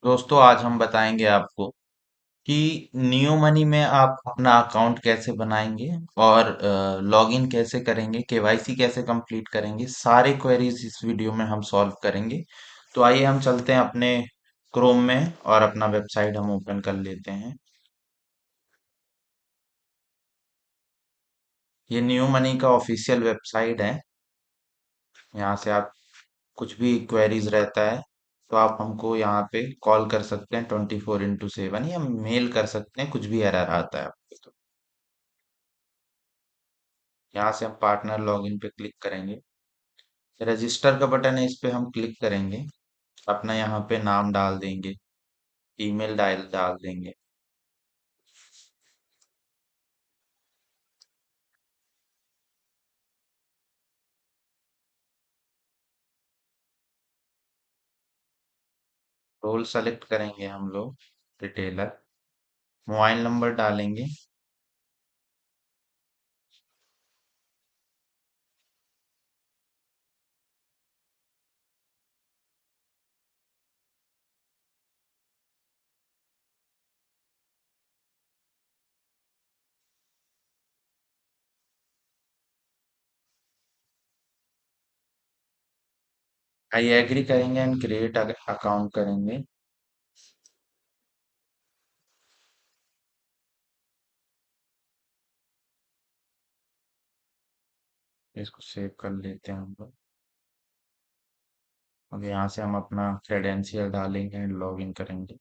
दोस्तों आज हम बताएंगे आपको कि नियो मनी में आप अपना अकाउंट कैसे बनाएंगे और लॉगिन कैसे करेंगे, केवाईसी कैसे कंप्लीट करेंगे। सारे क्वेरीज इस वीडियो में हम सॉल्व करेंगे। तो आइए हम चलते हैं अपने क्रोम में और अपना वेबसाइट हम ओपन कर लेते हैं। ये नियो मनी का ऑफिशियल वेबसाइट है। यहाँ से आप कुछ भी क्वेरीज रहता है तो आप हमको यहाँ पे कॉल कर सकते हैं 24x7 या मेल कर सकते हैं, कुछ भी एरर आता है आपको तो। यहाँ से हम पार्टनर लॉगिन पे क्लिक करेंगे। रजिस्टर का बटन है, इस पे हम क्लिक करेंगे। अपना यहाँ पे नाम डाल देंगे, ईमेल डाल डाल देंगे। रोल सेलेक्ट करेंगे हम लोग, रिटेलर। मोबाइल नंबर डालेंगे। आई एग्री करेंगे एंड क्रिएट अकाउंट करेंगे। इसको सेव कर लेते हैं हम लोग। अब यहाँ से हम अपना क्रेडेंशियल डालेंगे एंड लॉगिन करेंगे।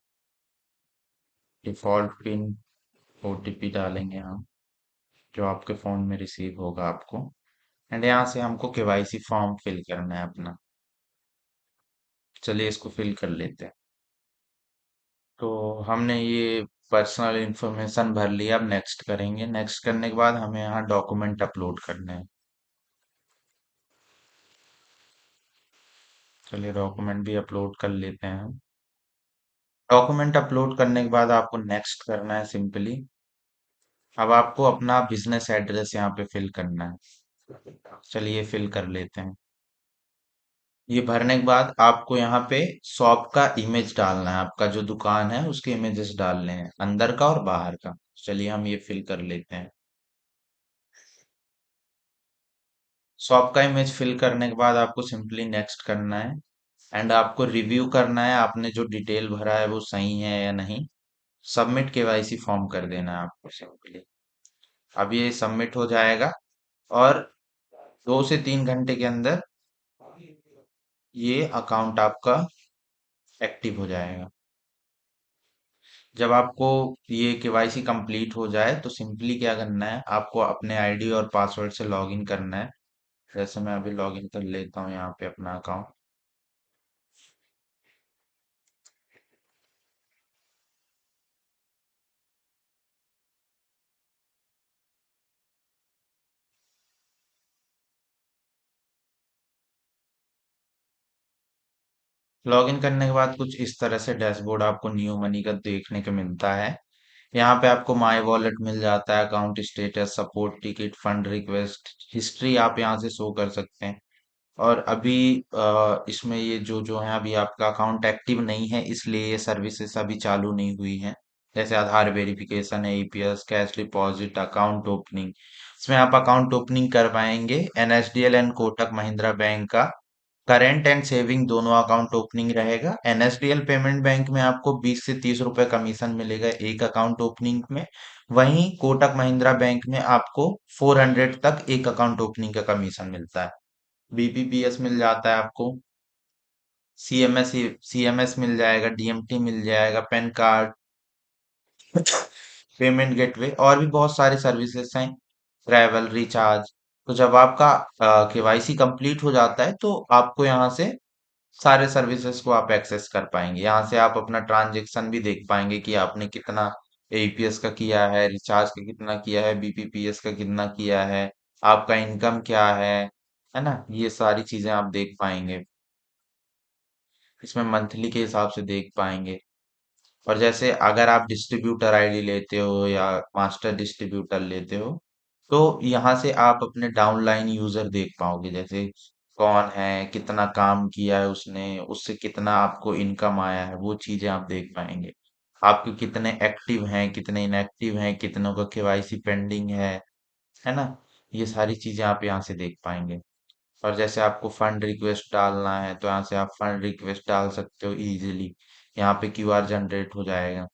डिफॉल्ट पिन, ओटीपी डालेंगे हम, जो आपके फ़ोन में रिसीव होगा आपको। एंड यहाँ से हमको केवाईसी फॉर्म फिल करना है अपना। चलिए इसको फिल कर लेते हैं। तो हमने ये पर्सनल इंफॉर्मेशन भर लिया। अब नेक्स्ट करेंगे। नेक्स्ट करने के बाद हमें यहाँ डॉक्यूमेंट अपलोड करने हैं। चलिए डॉक्यूमेंट भी अपलोड कर लेते हैं हम। डॉक्यूमेंट अपलोड करने के बाद आपको नेक्स्ट करना है सिंपली। अब आपको अपना बिजनेस एड्रेस यहाँ पे फिल करना है। चलिए फिल कर लेते हैं। ये भरने के बाद आपको यहाँ पे शॉप का इमेज डालना है। आपका जो दुकान है उसके इमेजेस डालने हैं, अंदर का और बाहर का। चलिए हम ये फिल कर लेते हैं। शॉप का इमेज फिल करने के बाद आपको सिंपली नेक्स्ट करना है। एंड आपको रिव्यू करना है आपने जो डिटेल भरा है वो सही है या नहीं। सबमिट केवाईसी फॉर्म कर देना है आपको सिंपली। अब ये सबमिट हो जाएगा और 2 से 3 घंटे के अंदर ये अकाउंट आपका एक्टिव हो जाएगा। जब आपको ये केवाईसी कंप्लीट हो जाए तो सिंपली क्या करना है, आपको अपने आईडी और पासवर्ड से लॉगिन करना है। जैसे मैं अभी लॉगिन कर लेता हूँ यहाँ पे अपना अकाउंट। लॉगिन करने के बाद कुछ इस तरह से डैशबोर्ड आपको नियो मनी का देखने को मिलता है। यहाँ पे आपको माई वॉलेट मिल जाता है, account status, support ticket, fund request, history आप यहाँ से शो कर सकते हैं। और अभी इसमें ये जो जो है, अभी आपका अकाउंट एक्टिव नहीं है इसलिए ये सर्विसेज अभी चालू नहीं हुई हैं। जैसे आधार वेरिफिकेशन है, EPS, cash deposit, account opening. इसमें आप अकाउंट ओपनिंग कर पाएंगे NSDL and Kotak Mahindra bank का। करेंट एंड सेविंग दोनों अकाउंट ओपनिंग रहेगा। एनएसडीएल पेमेंट बैंक में आपको 20 से 30 रुपए कमीशन मिलेगा एक अकाउंट ओपनिंग में। वहीं कोटक महिंद्रा बैंक में आपको 400 तक एक अकाउंट ओपनिंग का कमीशन मिलता है। बीपीपीएस मिल जाता है आपको। सीएमएस सीएमएस मिल जाएगा, डीएमटी मिल जाएगा, पैन कार्ड, पेमेंट गेटवे और भी बहुत सारी सर्विसेज हैं। Travel recharge. तो जब आपका केवाईसी कंप्लीट हो जाता है तो आपको यहाँ से सारे सर्विसेज को आप एक्सेस कर पाएंगे। यहाँ से आप अपना ट्रांजैक्शन भी देख पाएंगे कि आपने कितना एईपीएस का किया है, रिचार्ज का कितना किया है, बीपीपीएस का कितना किया है, आपका इनकम क्या है ना। ये सारी चीजें आप देख पाएंगे। इसमें मंथली के हिसाब से देख पाएंगे। और जैसे अगर आप डिस्ट्रीब्यूटर आईडी लेते हो या मास्टर डिस्ट्रीब्यूटर लेते हो तो यहाँ से आप अपने डाउनलाइन यूजर देख पाओगे। जैसे कौन है, कितना काम किया है उसने, उससे कितना आपको इनकम आया है, वो चीजें आप देख पाएंगे। आपके कितने एक्टिव हैं, कितने इनएक्टिव हैं, कितनों का केवाईसी पेंडिंग है ना। ये सारी चीजें आप यहाँ से देख पाएंगे। और जैसे आपको फंड रिक्वेस्ट डालना है तो यहाँ से आप फंड रिक्वेस्ट डाल सकते हो इजीली। यहाँ पे क्यूआर जनरेट हो जाएगा।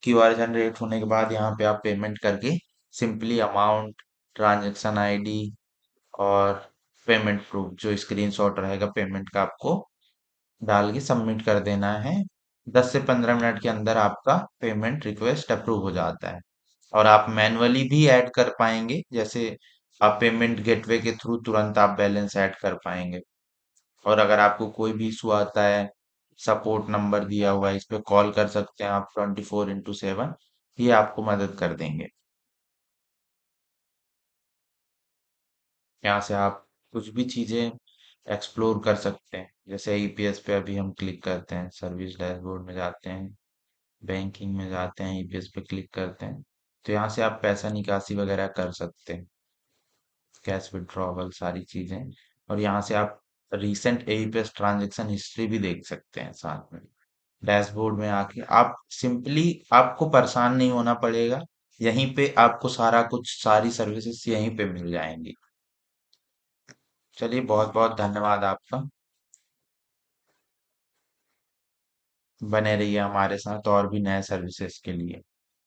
क्यूआर जनरेट होने के बाद यहाँ पे आप पेमेंट करके सिंपली अमाउंट, ट्रांजैक्शन आईडी और पेमेंट प्रूफ जो स्क्रीनशॉट रहेगा पेमेंट का, आपको डाल के सबमिट कर देना है। 10 से 15 मिनट के अंदर आपका पेमेंट रिक्वेस्ट अप्रूव हो जाता है। और आप मैन्युअली भी ऐड कर पाएंगे, जैसे आप पेमेंट गेटवे के थ्रू तुरंत आप बैलेंस ऐड कर पाएंगे। और अगर आपको कोई भी इशू आता है, सपोर्ट नंबर दिया हुआ है, इस पे कॉल कर सकते हैं आप 24x7। ये आपको मदद कर देंगे। यहाँ से आप कुछ भी चीजें एक्सप्लोर कर सकते हैं। जैसे ईपीएस पे अभी हम क्लिक करते हैं, सर्विस डैशबोर्ड में जाते हैं, बैंकिंग में जाते हैं, ईपीएस पे क्लिक करते हैं, तो यहाँ से आप पैसा निकासी वगैरह कर सकते हैं, कैश विड्रॉवल सारी चीजें। और यहाँ से आप रीसेंट ईपीएस ट्रांजैक्शन हिस्ट्री भी देख सकते हैं साथ में। डैशबोर्ड में आके आप सिंपली, आपको परेशान नहीं होना पड़ेगा। यहीं पे आपको सारा कुछ, सारी सर्विसेज यहीं पे मिल जाएंगी। चलिए, बहुत बहुत धन्यवाद आपका। बने रहिए हमारे साथ और भी नए सर्विसेज के लिए।